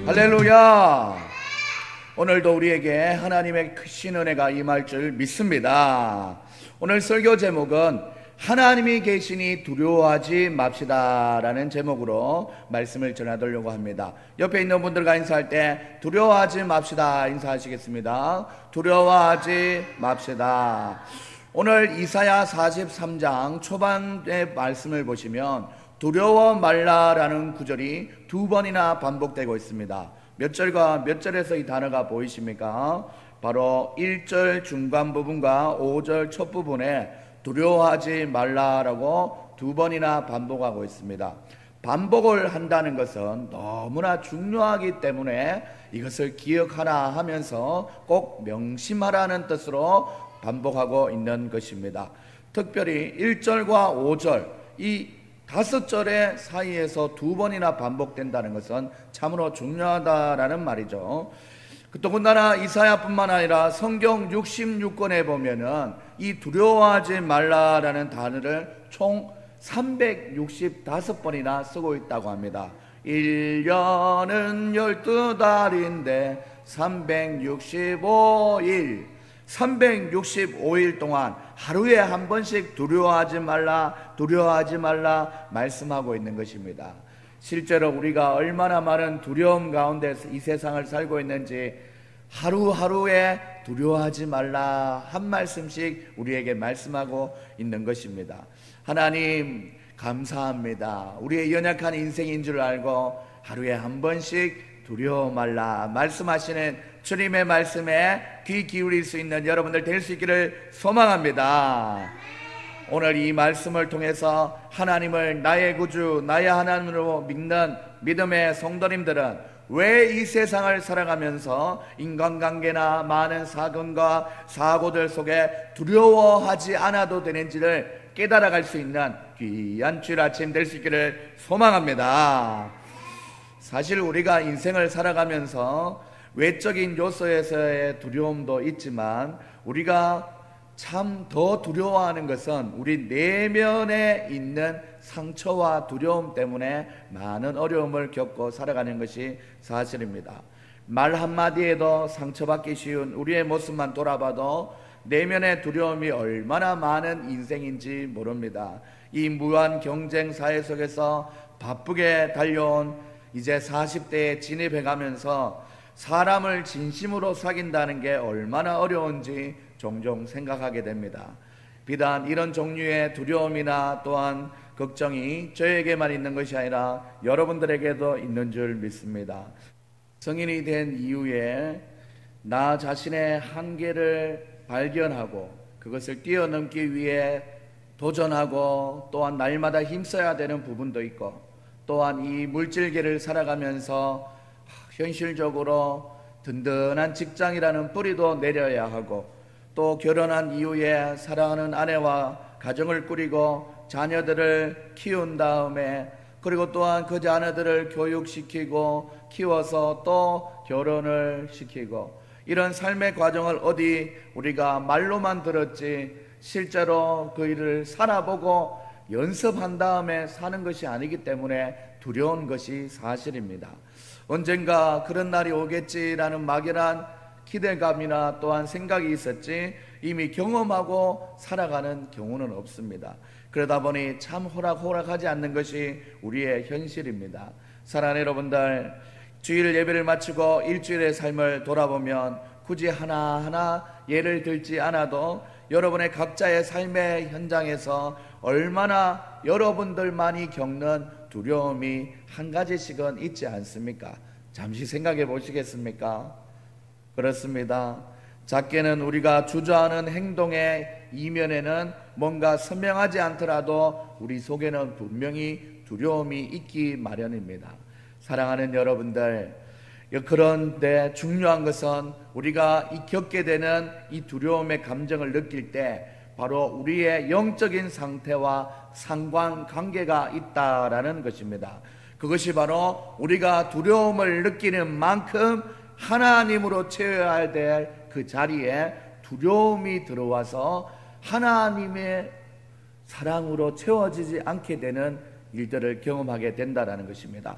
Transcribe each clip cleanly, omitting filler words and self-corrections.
할렐루야. 오늘도 우리에게 하나님의 크신 은혜가 임할 줄 믿습니다. 오늘 설교 제목은 하나님이 계시니 두려워하지 맙시다 라는 제목으로 말씀을 전하려고 합니다. 옆에 있는 분들과 인사할 때 두려워하지 맙시다 인사하시겠습니다. 두려워하지 맙시다. 오늘 이사야 43장 초반의 말씀을 보시면 두려워 말라라는 구절이 두 번이나 반복되고 있습니다. 몇 절과 몇 절에서 이 단어가 보이십니까? 바로 1절 중간 부분과 5절 첫 부분에 두려워하지 말라라고 두 번이나 반복하고 있습니다. 반복을 한다는 것은 너무나 중요하기 때문에 이것을 기억하라 하면서 꼭 명심하라는 뜻으로 반복하고 있는 것입니다. 특별히 1절과 5절 이 5절의 사이에서 두 번이나 반복된다는 것은 참으로 중요하다라는 말이죠. 더군다나 이사야뿐만 아니라 성경 66권에 보면은 이 두려워하지 말라라는 단어를 총 365번이나 쓰고 있다고 합니다. 1년은 12달인데 365일 동안 하루에 한 번씩 두려워하지 말라 말씀하고 있는 것입니다. 실제로 우리가 얼마나 많은 두려움 가운데 이 세상을 살고 있는지 하루하루에 두려워하지 말라 한 말씀씩 우리에게 말씀하고 있는 것입니다. 하나님 감사합니다. 우리의 연약한 인생인 줄 알고 하루에 한 번씩 두려워 말라 말씀하시는 주님의 말씀에 귀 기울일 수 있는 여러분들 될 수 있기를 소망합니다. 오늘 이 말씀을 통해서 하나님을 나의 구주, 나의 하나님으로 믿는 믿음의 성도님들은 왜 이 세상을 살아가면서 인간관계나 많은 사건과 사고들 속에 두려워하지 않아도 되는지를 깨달아갈 수 있는 귀한 주일 아침 될 수 있기를 소망합니다. 사실 우리가 인생을 살아가면서 외적인 요소에서의 두려움도 있지만 우리가 참 더 두려워하는 것은 우리 내면에 있는 상처와 두려움 때문에 많은 어려움을 겪고 살아가는 것이 사실입니다. 말 한마디에도 상처받기 쉬운 우리의 모습만 돌아봐도 내면의 두려움이 얼마나 많은 인생인지 모릅니다. 이 무한 경쟁 사회 속에서 바쁘게 달려온 이제 40대에 진입해가면서 사람을 진심으로 사귄다는 게 얼마나 어려운지 종종 생각하게 됩니다. 비단 이런 종류의 두려움이나 또한 걱정이 저에게만 있는 것이 아니라 여러분들에게도 있는 줄 믿습니다. 성인이 된 이후에 나 자신의 한계를 발견하고 그것을 뛰어넘기 위해 도전하고 또한 날마다 힘써야 되는 부분도 있고 또한 이 물질계를 살아가면서 현실적으로 든든한 직장이라는 뿌리도 내려야 하고 또 결혼한 이후에 사랑하는 아내와 가정을 꾸리고 자녀들을 키운 다음에 그리고 또한 그 자녀들을 교육시키고 키워서 또 결혼을 시키고 이런 삶의 과정을 어디 우리가 말로만 들었지 실제로 그 일을 살아보고 연습한 다음에 사는 것이 아니기 때문에 두려운 것이 사실입니다. 언젠가 그런 날이 오겠지라는 막연한 기대감이나 또한 생각이 있었지 이미 경험하고 살아가는 경우는 없습니다. 그러다 보니 참 호락호락하지 않는 것이 우리의 현실입니다. 사랑하는 여러분들, 주일 예배를 마치고 일주일의 삶을 돌아보면 굳이 하나하나 예를 들지 않아도 여러분의 각자의 삶의 현장에서 얼마나 여러분들만이 겪는 두려움이 한 가지씩은 있지 않습니까? 잠시 생각해 보시겠습니까? 그렇습니다. 작게는 우리가 주저하는 행동의 이면에는 뭔가 선명하지 않더라도 우리 속에는 분명히 두려움이 있기 마련입니다. 사랑하는 여러분들, 그런데 중요한 것은 우리가 겪게 되는 이 두려움의 감정을 느낄 때 바로 우리의 영적인 상태와 상관관계가 있다라는 것입니다. 그것이 바로 우리가 두려움을 느끼는 만큼 하나님으로 채워야 될 그 자리에 두려움이 들어와서 하나님의 사랑으로 채워지지 않게 되는 일들을 경험하게 된다라는 것입니다.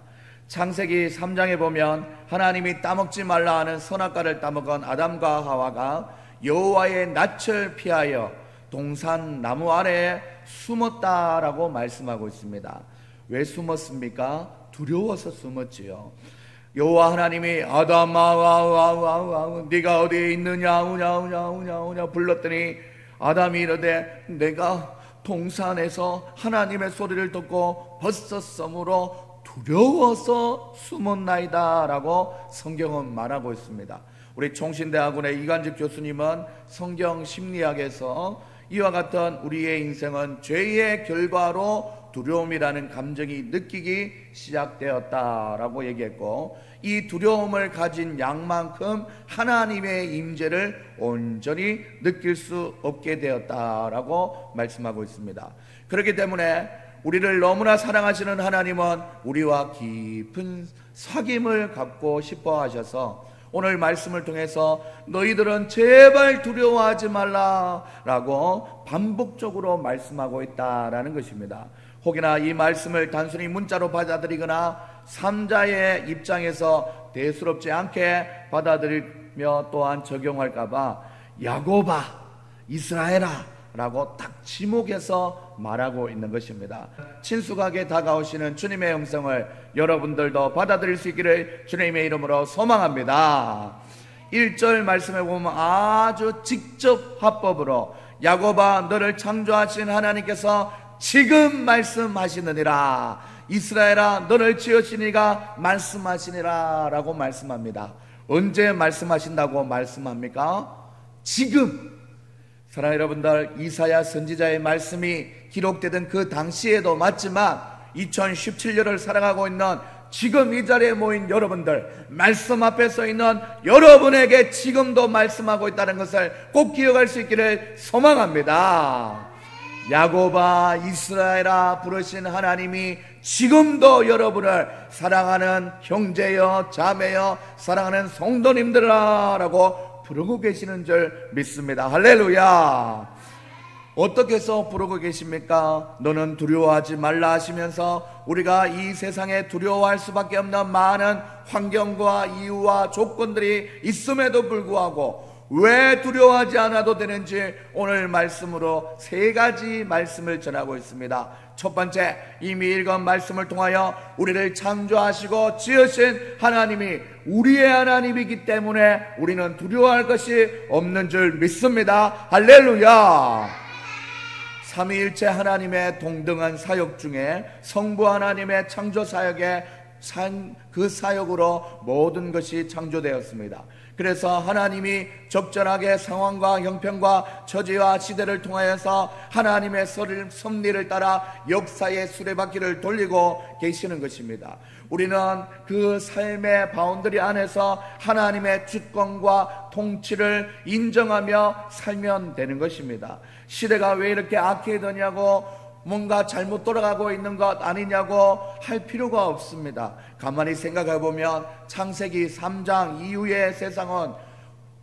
창세기 3장에 보면 하나님이 따먹지 말라 하는 선악과를 따먹은 아담과 하와가 여호와의 낯을 피하여 동산 나무 아래에 숨었다라고 말씀하고 있습니다. 왜 숨었습니까? 두려워서 숨었지요. 여호와 하나님이 아담아 네가 어디에 있느냐 우냐 불렀더니 아담이 이르되 내가 동산에서 하나님의 소리를 듣고 벗었으므로 두려워서 숨었나이다 라고 성경은 말하고 있습니다. 우리 총신대학원의 이관직 교수님은 성경 심리학에서 이와 같은 우리의 인생은 죄의 결과로 두려움이라는 감정이 느끼기 시작되었다라고 얘기했고, 이 두려움을 가진 양만큼 하나님의 임재를 온전히 느낄 수 없게 되었다라고 말씀하고 있습니다. 그렇기 때문에 우리를 너무나 사랑하시는 하나님은 우리와 깊은 사귐을 갖고 싶어 하셔서 오늘 말씀을 통해서 너희들은 제발 두려워하지 말라라고 반복적으로 말씀하고 있다라는 것입니다. 혹여나 이 말씀을 단순히 문자로 받아들이거나 삼자의 입장에서 대수롭지 않게 받아들이며 또한 적용할까봐 야곱아, 이스라엘아 라고 딱 지목해서 말하고 있는 것입니다. 친숙하게 다가오시는 주님의 음성을 여러분들도 받아들일 수 있기를 주님의 이름으로 소망합니다. 1절 말씀에 보면 아주 직접 화법으로 야곱아 너를 창조하신 하나님께서 지금 말씀하시느니라, 이스라엘아 너를 지으신 이가 말씀하시니라 라고 말씀합니다. 언제 말씀하신다고 말씀합니까? 지금. 사랑하는 여러분들, 이사야 선지자의 말씀이 기록되던 그 당시에도 맞지만 2017년을 살아가고 있는 지금 이 자리에 모인 여러분들, 말씀 앞에 서 있는 여러분에게 지금도 말씀하고 있다는 것을 꼭 기억할 수 있기를 소망합니다. 야곱아, 이스라엘아 부르신 하나님이 지금도 여러분을 사랑하는 형제여 자매여 사랑하는 성도님들아 라고 부르고 계시는 줄 믿습니다. 할렐루야. 어떻게 해서 부르고 계십니까? 너는 두려워하지 말라 하시면서 우리가 이 세상에 두려워할 수밖에 없는 많은 환경과 이유와 조건들이 있음에도 불구하고 왜 두려워하지 않아도 되는지 오늘 말씀으로 3가지 말씀을 전하고 있습니다. 첫 번째, 이미 읽은 말씀을 통하여 우리를 창조하시고 지으신 하나님이 우리의 하나님이기 때문에 우리는 두려워할 것이 없는 줄 믿습니다. 할렐루야. 삼위일체 하나님의 동등한 사역 중에 성부 하나님의 창조 사역에 그 사역으로 모든 것이 창조되었습니다. 그래서 하나님이 적절하게 상황과 형편과 처지와 시대를 통하여서 하나님의 섭리를 따라 역사의 수레바퀴를 돌리고 계시는 것입니다. 우리는 그 삶의 바운더리 안에서 하나님의 주권과 통치를 인정하며 살면 되는 것입니다. 시대가 왜 이렇게 악해졌냐고, 뭔가 잘못 돌아가고 있는 것 아니냐고 할 필요가 없습니다. 가만히 생각해 보면 창세기 3장 이후의 세상은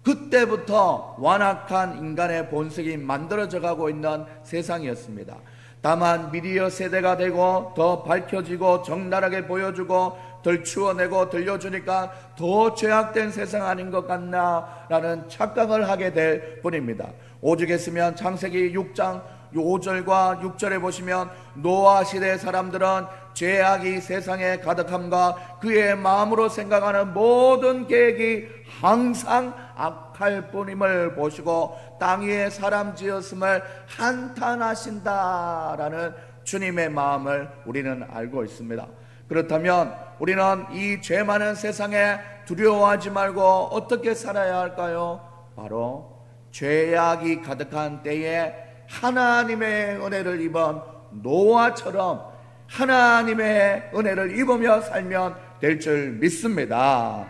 그때부터 완악한 인간의 본성이 만들어져 가고 있는 세상이었습니다. 다만 미디어 세대가 되고 더 밝혀지고 적나라하게 보여주고 덜 추워내고 들려주니까 더 죄악된 세상 아닌 것 같나라는 착각을 하게 될 뿐입니다. 오죽했으면 창세기 6장 5절과 6절에 보시면 노아 시대의 사람들은 죄악이 세상에 가득함과 그의 마음으로 생각하는 모든 계획이 항상 악할 뿐임을 보시고 땅 위에 사람 지었음을 한탄하신다라는 주님의 마음을 우리는 알고 있습니다. 그렇다면 우리는 이 죄 많은 세상에 두려워하지 말고 어떻게 살아야 할까요? 바로 죄악이 가득한 때에 하나님의 은혜를 입은 노아처럼 하나님의 은혜를 입으며 살면 될 줄 믿습니다.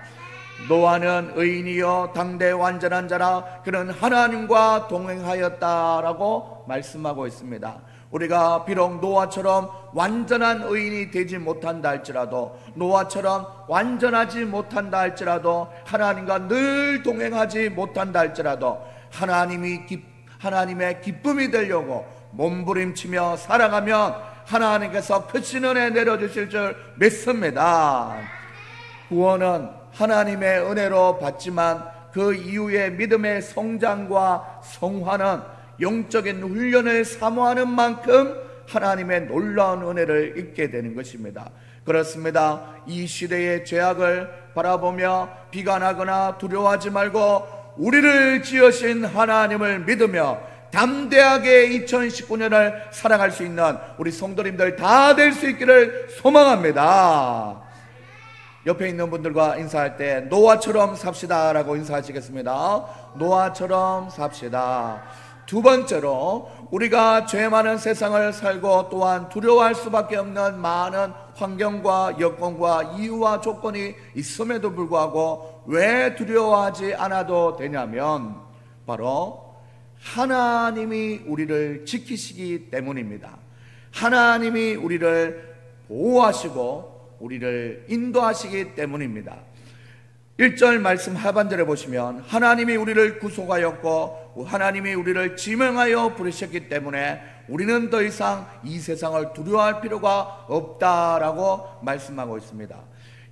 노아는 의인이요 당대 완전한 자라 그는 하나님과 동행하였다라고 말씀하고 있습니다. 우리가 비록 노아처럼 완전한 의인이 되지 못한다 할지라도, 노아처럼 완전하지 못한다 할지라도, 하나님과 늘 동행하지 못한다 할지라도 하나님의 기쁨이 되려고 몸부림치며 살아가면 하나님께서 크신 은혜 내려주실 줄 믿습니다. 구원은 하나님의 은혜로 받지만 그 이후의 믿음의 성장과 성화는 영적인 훈련을 사모하는 만큼 하나님의 놀라운 은혜를 입게 되는 것입니다. 그렇습니다. 이 시대의 죄악을 바라보며 비관하거나 두려워하지 말고 우리를 지으신 하나님을 믿으며 담대하게 2019년을 살아갈 수 있는 우리 성도님들 다 될 수 있기를 소망합니다. 옆에 있는 분들과 인사할 때 노아처럼 삽시다 라고 인사하시겠습니다. 노아처럼 삽시다. 두 번째로, 우리가 죄 많은 세상을 살고 또한 두려워할 수밖에 없는 많은 환경과 여건과 이유와 조건이 있음에도 불구하고 왜 두려워하지 않아도 되냐면 바로 하나님이 우리를 지키시기 때문입니다. 하나님이 우리를 보호하시고 우리를 인도하시기 때문입니다. 1절 말씀 하반절에 보시면 하나님이 우리를 구속하였고 하나님이 우리를 지명하여 부르셨기 때문에 우리는 더 이상 이 세상을 두려워할 필요가 없다라고 말씀하고 있습니다.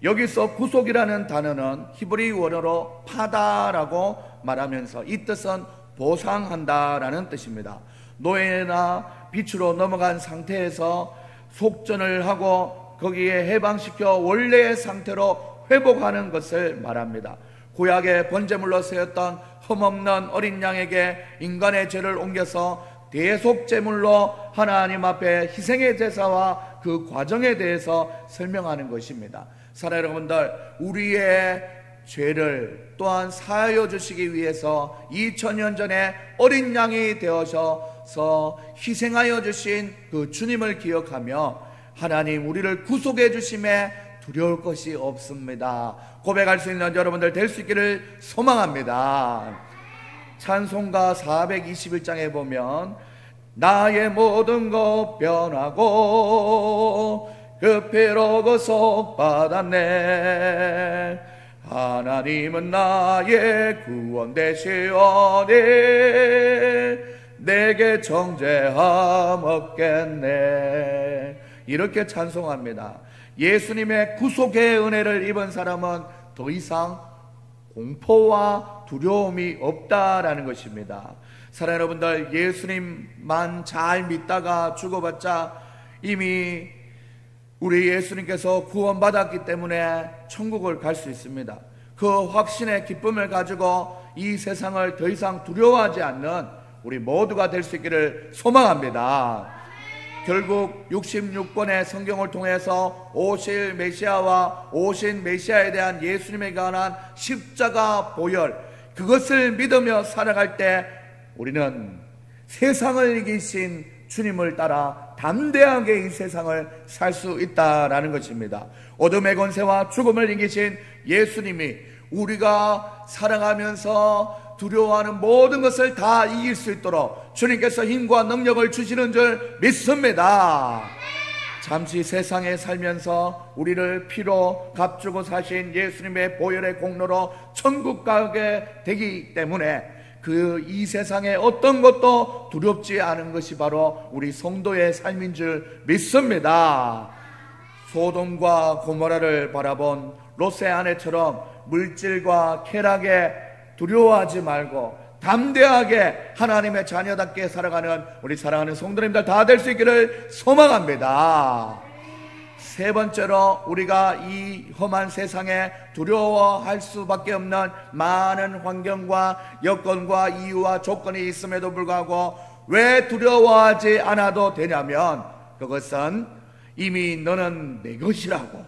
여기서 구속이라는 단어는 히브리 원어로 파다라고 말하면서 이 뜻은 보상한다라는 뜻입니다. 노예나 빚으로 넘어간 상태에서 속전을 하고 거기에 해방시켜 원래의 상태로 회복하는 것을 말합니다. 구약의 번제물로 세웠던 흠없는 어린 양에게 인간의 죄를 옮겨서 대속제물로 하나님 앞에 희생의 제사와 그 과정에 대해서 설명하는 것입니다. 사랑하는 여러분들, 우리의 죄를 또한 사하여 주시기 위해서 2000년 전에 어린 양이 되어서 희생하여 주신 그 주님을 기억하며 하나님 우리를 구속해 주심에 두려울 것이 없습니다. 고백할 수 있는 여러분들 될 수 있기를 소망합니다. 찬송가 421장에 보면 나의 모든 것 변하고 그 피로 구속받았네. 하나님은 나의 구원 되시오니 내게 정죄함 없겠네. 이렇게 찬송합니다. 예수님의 구속의 은혜를 입은 사람은 더 이상 공포와 두려움이 없다라는 것입니다. 사랑하는 여러분들, 예수님만 잘 믿다가 죽어봤자 이미 우리 예수님께서 구원받았기 때문에 천국을 갈 수 있습니다. 그 확신의 기쁨을 가지고 이 세상을 더 이상 두려워하지 않는 우리 모두가 될 수 있기를 소망합니다. 결국 66권의 성경을 통해서 오실 메시아와 오신 메시아에 대한 예수님에 관한 십자가 보혈, 그것을 믿으며 살아갈 때 우리는 세상을 이기신 주님을 따라 담대하게 이 세상을 살 수 있다라는 것입니다. 어둠의 권세와 죽음을 이기신 예수님이 우리가 살아가면서 두려워하는 모든 것을 다 이길 수 있도록 주님께서 힘과 능력을 주시는 줄 믿습니다. 잠시 세상에 살면서 우리를 피로 값주고 사신 예수님의 보혈의 공로로 천국 가게 되기 때문에 그 이 세상에 어떤 것도 두렵지 않은 것이 바로 우리 성도의 삶인 줄 믿습니다. 소돔과 고모라를 바라본 롯의 아내처럼 물질과 쾌락에 두려워하지 말고 담대하게 하나님의 자녀답게 살아가는 우리 사랑하는 성도님들 다 될 수 있기를 소망합니다. 세 번째로, 우리가 이 험한 세상에 두려워할 수밖에 없는 많은 환경과 여건과 이유와 조건이 있음에도 불구하고 왜 두려워하지 않아도 되냐면 그것은 이미 너는 내 것이라고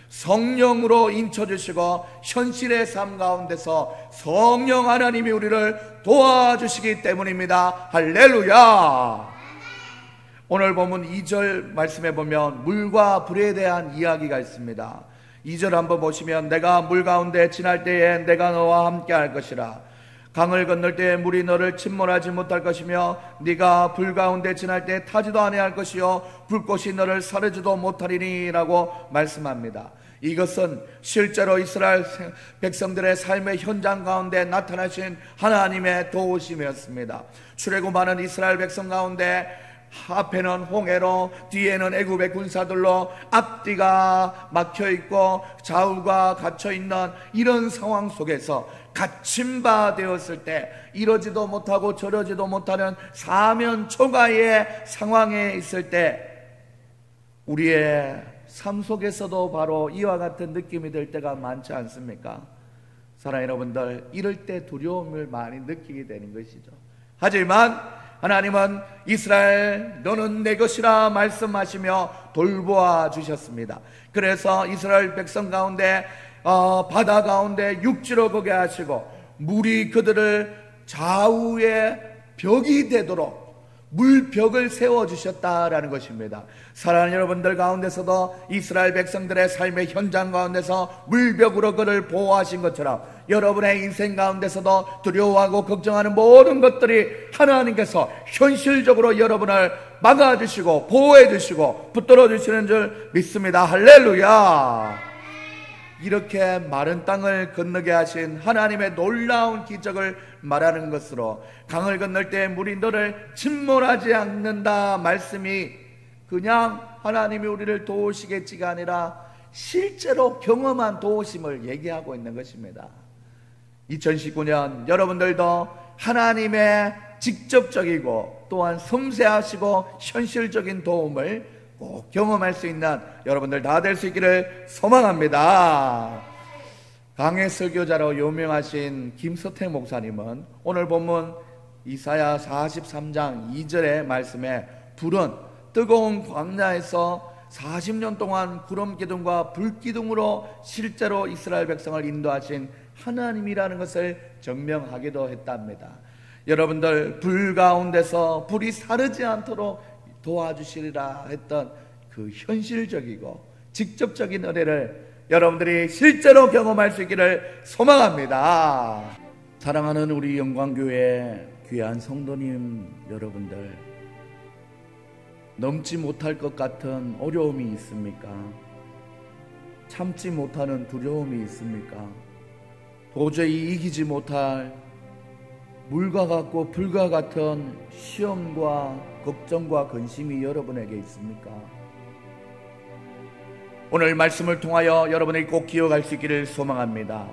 성령으로 인쳐주시고 현실의 삶 가운데서 성령 하나님이 우리를 도와주시기 때문입니다. 할렐루야. 오늘 본문 2절 말씀에 보면 물과 불에 대한 이야기가 있습니다. 2절 한번 보시면 내가 물 가운데 지날 때에 내가 너와 함께 할 것이라. 강을 건널 때에 물이 너를 침몰하지 못할 것이며 네가 불 가운데 지날 때 타지도 아니할 것이요 불꽃이 너를 사르지도 못하리니 라고 말씀합니다. 이것은 실제로 이스라엘 백성들의 삶의 현장 가운데 나타나신 하나님의 도우심이었습니다. 출애굽하는 이스라엘 백성 가운데 앞에는 홍해로, 뒤에는 애굽의 군사들로 앞뒤가 막혀있고 좌우가 갇혀있는 이런 상황 속에서 갇힌 바 되었을 때 이러지도 못하고 저러지도 못하는 사면 초가의 상황에 있을 때 우리의 삶 속에서도 바로 이와 같은 느낌이 들 때가 많지 않습니까? 사랑하는 여러분들, 이럴 때 두려움을 많이 느끼게 되는 것이죠. 하지만 하나님은 이스라엘 너는 내 것이라 말씀하시며 돌보아 주셨습니다. 그래서 이스라엘 백성 가운데 바다 가운데 육지로 거게 하시고 물이 그들을 좌우의 벽이 되도록 물벽을 세워주셨다라는 것입니다. 사랑하는 여러분들 가운데서도 이스라엘 백성들의 삶의 현장 가운데서 물벽으로 그를 보호하신 것처럼 여러분의 인생 가운데서도 두려워하고 걱정하는 모든 것들이 하나님께서 현실적으로 여러분을 막아주시고 보호해주시고 붙들어주시는 줄 믿습니다. 할렐루야. 이렇게 마른 땅을 건너게 하신 하나님의 놀라운 기적을 말하는 것으로 강을 건널 때 물이 너를 침몰하지 않는다 말씀이 그냥 하나님이 우리를 도우시겠지가 아니라 실제로 경험한 도우심을 얘기하고 있는 것입니다. 2019년 여러분들도 하나님의 직접적이고 또한 섬세하시고 현실적인 도움을 꼭 경험할 수 있는 여러분들 다 될 수 있기를 소망합니다. 강해 설교자로 유명하신 김서태 목사님은 오늘 본문 이사야 43장 2절의 말씀에 불은 뜨거운 광야에서 40년 동안 구름기둥과 불기둥으로 실제로 이스라엘 백성을 인도하신 하나님이라는 것을 증명하기도 했답니다. 여러분들 불 가운데서 불이 사르지 않도록 도와주시리라 했던 그 현실적이고 직접적인 은혜를 여러분들이 실제로 경험할 수 있기를 소망합니다. 사랑하는 우리 영광교회 귀한 성도님 여러분들, 넘지 못할 것 같은 어려움이 있습니까? 참지 못하는 두려움이 있습니까? 도저히 이기지 못할 물과 같고 불과 같은 시험과 걱정과 근심이 여러분에게 있습니까? 오늘 말씀을 통하여 여러분이 꼭 기억할 수 있기를 소망합니다.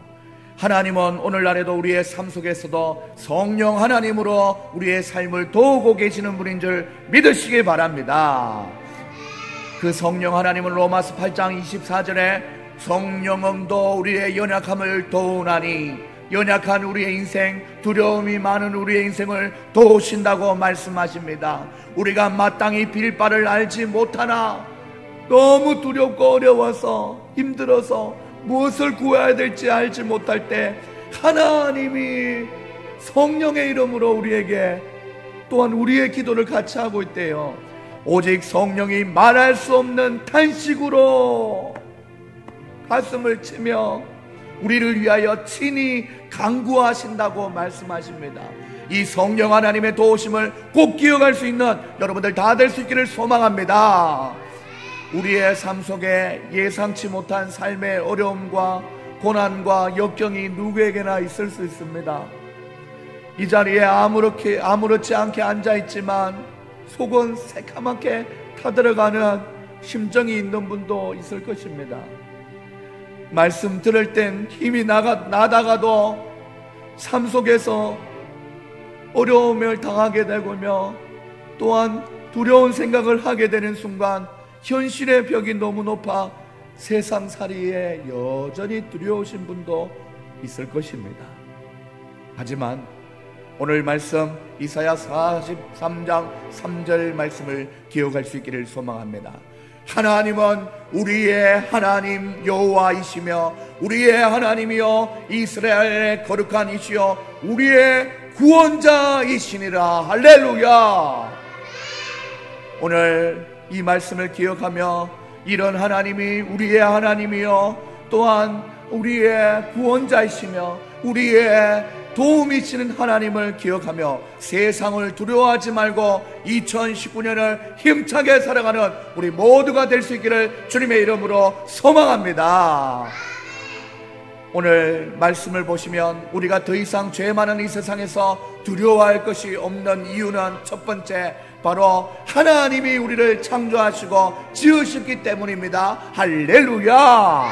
하나님은 오늘날에도 우리의 삶 속에서도 성령 하나님으로 우리의 삶을 도우고 계시는 분인 줄 믿으시기 바랍니다. 그 성령 하나님은 로마서 8장 24절에 성령음도 우리의 연약함을 도우나니 연약한 우리의 인생, 두려움이 많은 우리의 인생을 도우신다고 말씀하십니다. 우리가 마땅히 빌 바를 알지 못하나 너무 두렵고 어려워서 힘들어서 무엇을 구해야 될지 알지 못할 때 하나님이 성령의 이름으로 우리에게 또한 우리의 기도를 같이 하고 있대요. 오직 성령이 말할 수 없는 탄식으로 가슴을 치며 우리를 위하여 친히 간구하신다고 말씀하십니다. 이 성령 하나님의 도우심을 꼭 기억할 수 있는 여러분들 다 될 수 있기를 소망합니다. 우리의 삶 속에 예상치 못한 삶의 어려움과 고난과 역경이 누구에게나 있을 수 있습니다. 이 자리에 아무렇지 않게 앉아있지만 속은 새카맣게 타들어가는 심정이 있는 분도 있을 것입니다. 말씀 들을 땐 힘이 나다가도 삶 속에서 어려움을 당하게 되고며 또한 두려운 생각을 하게 되는 순간 현실의 벽이 너무 높아 세상살이에 여전히 두려우신 분도 있을 것입니다. 하지만 오늘 말씀 이사야 43장 3절 말씀을 기억할 수 있기를 소망합니다. 하나님은 우리의 하나님 여호와이시며 우리의 하나님이여 이스라엘의 거룩한 이시여 우리의 구원자이시니라. 할렐루야. 오늘 이 말씀을 기억하며 이런 하나님이 우리의 하나님이여 또한 우리의 구원자이시며 우리의 도움이시는 하나님을 기억하며 세상을 두려워하지 말고 2019년을 힘차게 살아가는 우리 모두가 될 수 있기를 주님의 이름으로 소망합니다. 오늘 말씀을 보시면 우리가 더 이상 죄 많은 이 세상에서 두려워할 것이 없는 이유는 첫 번째, 바로 하나님이 우리를 창조하시고 지으셨기 때문입니다. 할렐루야.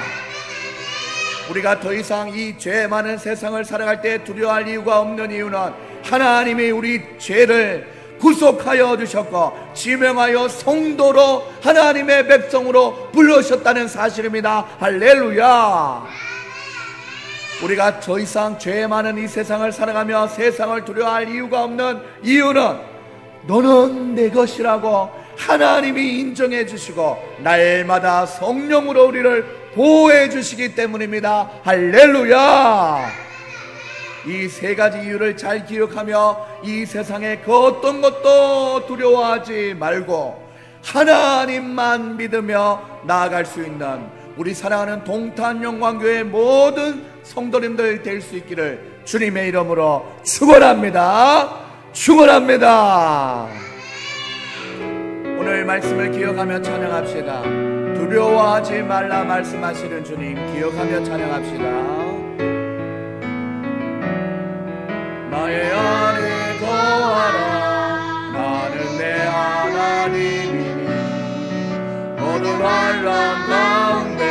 우리가 더 이상 이 죄 많은 세상을 살아갈 때 두려워할 이유가 없는 이유는 하나님이 우리 죄를 구속하여 주셨고 지명하여 성도로 하나님의 백성으로 부르셨다는 사실입니다. 할렐루야. 우리가 더 이상 죄 많은 이 세상을 살아가며 세상을 두려워할 이유가 없는 이유는 너는 내 것이라고 하나님이 인정해 주시고 날마다 성령으로 우리를 보호해 주시기 때문입니다. 할렐루야. 이 세 가지 이유를 잘 기억하며 이 세상의 그 어떤 것도 두려워하지 말고 하나님만 믿으며 나아갈 수 있는 우리 사랑하는 동탄영광교회 모든 성도님들 될 수 있기를 주님의 이름으로 축원합니다. 축원합니다. 오늘 말씀을 기억하며 찬양합시다. 두려워하지 말라 말씀하시는 주님 기억하며 찬양합시다. 나의 안에 거하라. 나는 내 하나님이니 모든 환난 가운데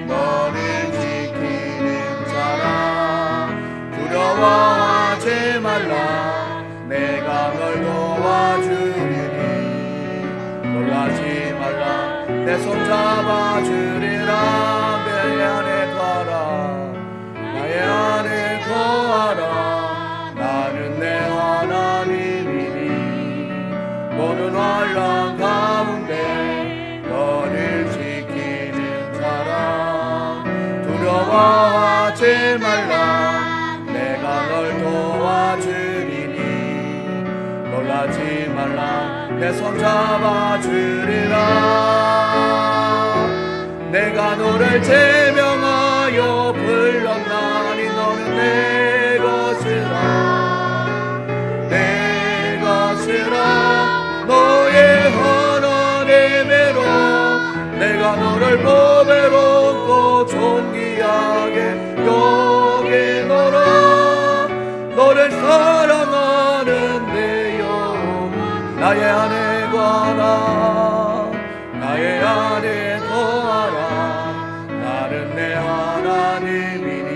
너를 지키는 자라. 두려워하지 말라. 내가 널 도와주리니 놀라지 말라. 내 손 잡아주리라. 내 안에 거하라. 나의 안에 거하라. 나는 내 하나님이니 모든 환난 가운데 너를 지키는 자라. 두려워하지 말라. 내가 널 도와주리니 놀라지 말라. 내 손 잡아주리라. 내가 너를 제명하여 불렀나니 너는 내 것이라. 내 것이라. 너의 하나님이로 내가 너를 보배롭고 존귀하게 여기노라. 너를 사랑하는 내 영 나의 안에 거하라. 나의 안에 거하라. 나는 내 하나님이니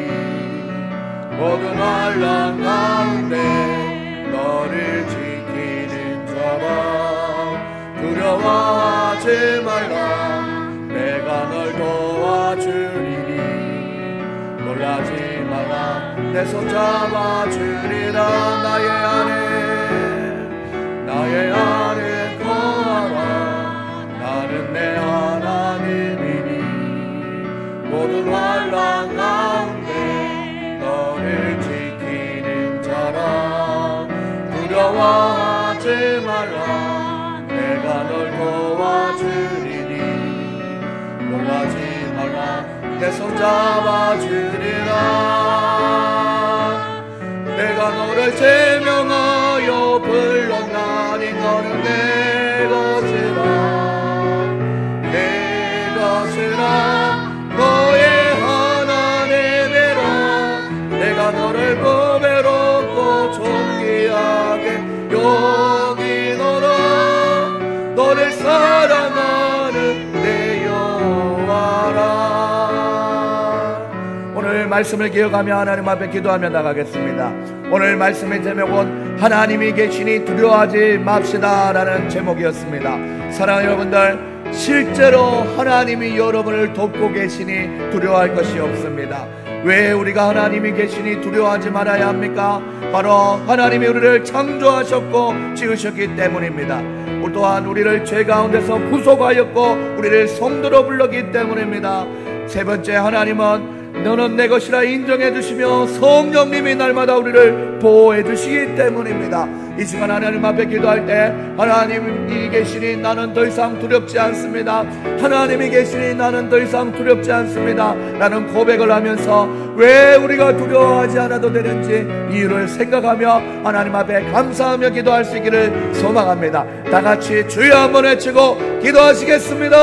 모든 환난 가운데 너를 지키는 자라. 두려워하지 말라. 내가 널 도와주리니 놀라지 말라. 내 손 잡아주리라. 나의 안에 거하라. 나는 내 하나님이니 모든 환난 가운데 너를 지키는 자라. 두려워하지 말라. 내가 널 도와주리니 놀라지 말라. 내 손 잡아주리라. 내가 너를 제명하여 불렀나니 너는 내 것이라. 내 것이라. 너의 하나님이라. 내가 너를 보배롭고 존귀하게 여기노라. 너를 사랑하는 내 여호와라. 오늘 말씀을 기억하며 하나님 앞에 기도하며 나가겠습니다. 오늘 말씀의 제목은 하나님이 계시니 두려워하지 맙시다 라는 제목이었습니다. 사랑하는 여러분들, 실제로 하나님이 여러분을 돕고 계시니 두려워할 것이 없습니다. 왜 우리가 하나님이 계시니 두려워하지 말아야 합니까? 바로 하나님이 우리를 창조하셨고 지으셨기 때문입니다. 또한 우리를 죄 가운데서 구속하였고 우리를 성도로 불렀기 때문입니다. 세 번째, 하나님은 너는 내 것이라 인정해 주시며 성령님이 날마다 우리를 보호해 주시기 때문입니다. 이 시간 하나님 앞에 기도할 때 하나님이 계시니 나는 더 이상 두렵지 않습니다. 하나님이 계시니 나는 더 이상 두렵지 않습니다 라는 고백을 하면서 왜 우리가 두려워하지 않아도 되는지 이유를 생각하며 하나님 앞에 감사하며 기도할 수 있기를 소망합니다. 다 같이 주여 한번 외치고 기도하시겠습니다.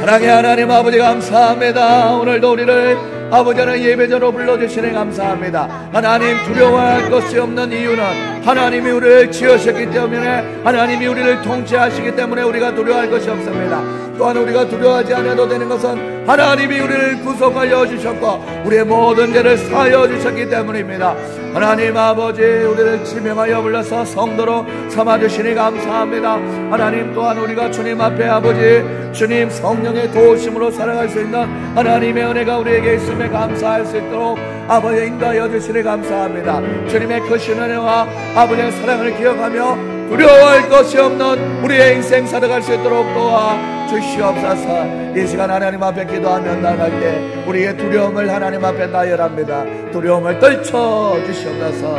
사랑의 하나님 아버지 감사합니다. 오늘도 우리를 아버지 하나님 예배자로 불러주시니 감사합니다. 하나님 두려워할 것이 없는 이유는 하나님이 우리를 지으셨기 때문에, 하나님이 우리를 통치하시기 때문에 우리가 두려워할 것이 없습니다. 또한 우리가 두려워하지 않아도 되는 것은 하나님이 우리를 구속하여 주셨고 우리의 모든 죄를 사하여 주셨기 때문입니다. 하나님 아버지, 우리를 지명하여 불러서 성도로 삼아주시니 감사합니다. 하나님, 또한 우리가 주님 앞에 아버지 주님 성령의 도우심으로 살아갈 수 있는 하나님의 은혜가 우리에게 있음에 감사할 수 있도록 아버지 인도하여 주시니 감사합니다. 주님의 크신 은혜와 아버지의 사랑을 기억하며 두려워할 것이 없는 우리의 인생 살아갈 수 있도록 도와주시옵소서. 이 시간 하나님 앞에 기도하며 나갈 때 우리의 두려움을 하나님 앞에 나열합니다. 두려움을 떨쳐주시옵소서.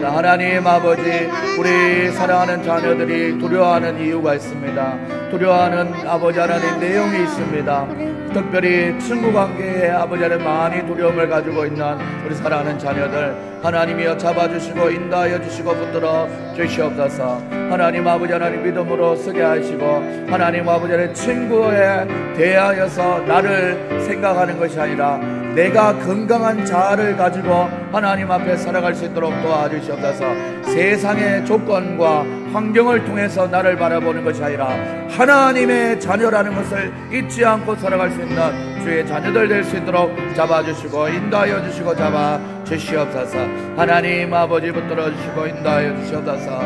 하나님 아버지, 우리 사랑하는 자녀들이 두려워하는 이유가 있습니다. 두려워하는 아버지 하나님 내용이 있습니다. 특별히 친구 관계에 아버지 하나님 많이 두려움을 가지고 있는 우리 사랑하는 자녀들 하나님이여 잡아주시고 인도하여 주시고 붙들어 주시옵소서. 하나님 아버지 하나님 믿음으로 서게 하시고 하나님 아버지 하나님 친구에 대하여서 나를 생각하는 것이 아니라 내가 건강한 자아를 가지고 하나님 앞에 살아갈 수 있도록 도와주시옵소서. 세상의 조건과 환경을 통해서 나를 바라보는 것이 아니라 하나님의 자녀라는 것을 잊지 않고 살아갈 수 있는 주의 자녀들 될 수 있도록 잡아주시고 인도하여 주시고 잡아주시옵소서. 하나님 아버지 붙들어 주시고 인도하여 주시옵소서.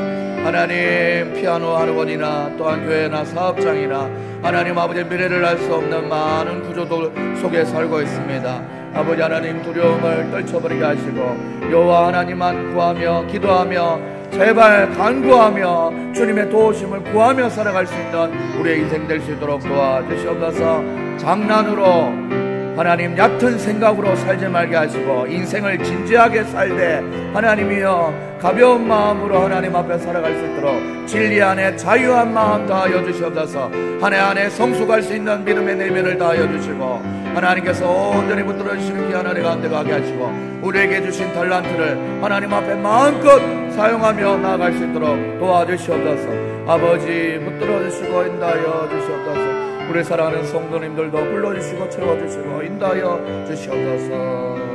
하나님, 피아노 학원이나 또한 교회나 사업장이나 하나님 아버지 미래를 알 수 없는 많은 구조들 속에 살고 있습니다. 아버지 하나님, 두려움을 떨쳐버리게 하시고 여호와 하나님만 구하며 기도하며 제발 간구하며 주님의 도우심을 구하며 살아갈 수 있는 우리의 인생 될 수 있도록 도와주시옵소서. 장난으로 하나님 얕은 생각으로 살지 말게 하시고 인생을 진지하게 살되 하나님이여 가벼운 마음으로 하나님 앞에 살아갈 수 있도록 진리 안에 자유한 마음 다하여 주시옵소서. 한 해 한 해 성숙할 수 있는 믿음의 내면을 다하여 주시고 하나님께서 온전히 붙들어 주시는 귀한 은혜 가운데 가게 하시고 우리에게 주신 달란트를 하나님 앞에 마음껏 사용하며 나아갈 수 있도록 도와주시옵소서. 아버지 붙들어 주시고 인도하여 주시옵소서. 우리 사랑하는 성도님들도 불러주시고 채워주시고 인도하여 주시옵소서.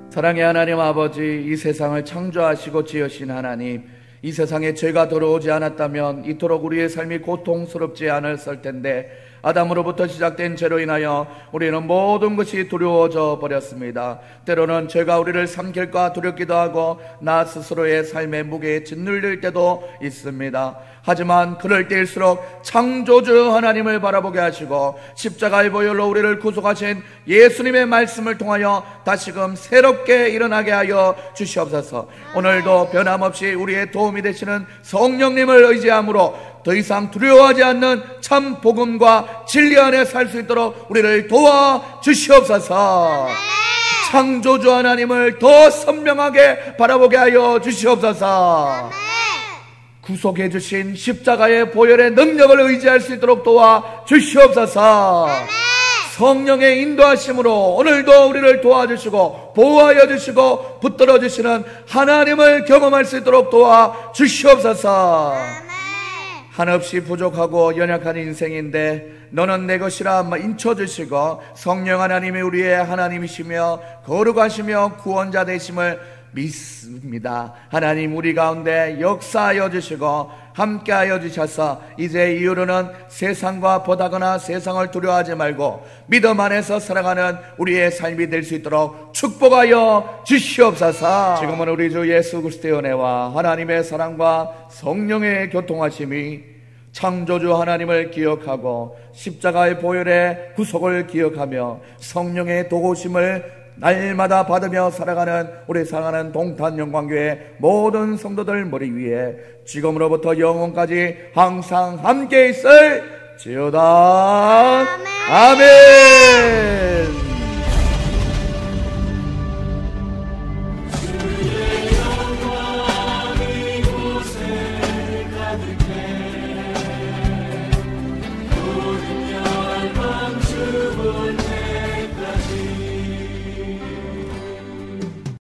사랑의 하나님 아버지, 이 세상을 창조하시고 지으신 하나님, 이 세상에 죄가 들어오지 않았다면 이토록 우리의 삶이 고통스럽지 않았을 텐데 아담으로부터 시작된 죄로 인하여 우리는 모든 것이 두려워져 버렸습니다. 때로는 죄가 우리를 삼킬까 두렵기도 하고 나 스스로의 삶의 무게에 짓눌릴 때도 있습니다. 하지만 그럴 때일수록 창조주 하나님을 바라보게 하시고 십자가의 보혈로 우리를 구속하신 예수님의 말씀을 통하여 다시금 새롭게 일어나게 하여 주시옵소서. 오늘도 변함없이 우리의 도움이 되시는 성령님을 의지함으로 더 이상 두려워하지 않는 참 복음과 진리 안에 살 수 있도록 우리를 도와주시옵소서. 창조주 하나님을 더 선명하게 바라보게 하여 주시옵소서. 구속해 주신 십자가의 보혈의 능력을 의지할 수 있도록 도와주시옵소서. 성령의 인도하심으로 오늘도 우리를 도와주시고 보호하여 주시고 붙들어 주시는 하나님을 경험할 수 있도록 도와주시옵소서. 한없이 부족하고 연약한 인생인데 너는 내 것이라 인쳐주시고 성령 하나님이 우리의 하나님이시며 거룩하시며 구원자 되심을 믿습니다. 하나님, 우리 가운데 역사하여 주시고 함께하여 주셔서 이제 이후로는 세상과 보다거나 세상을 두려워하지 말고 믿음 안에서 살아가는 우리의 삶이 될 수 있도록 축복하여 주시옵소서. 지금은 우리 주 예수 그리스도의 은혜와 하나님의 사랑과 성령의 교통하심이 창조주 하나님을 기억하고 십자가의 보혈의 구속을 기억하며 성령의 도우심을 날마다 받으며 살아가는 우리 사랑하는 동탄영광교회 모든 성도들 머리 위에 지금으로부터 영원까지 항상 함께 있을지어다. 아멘.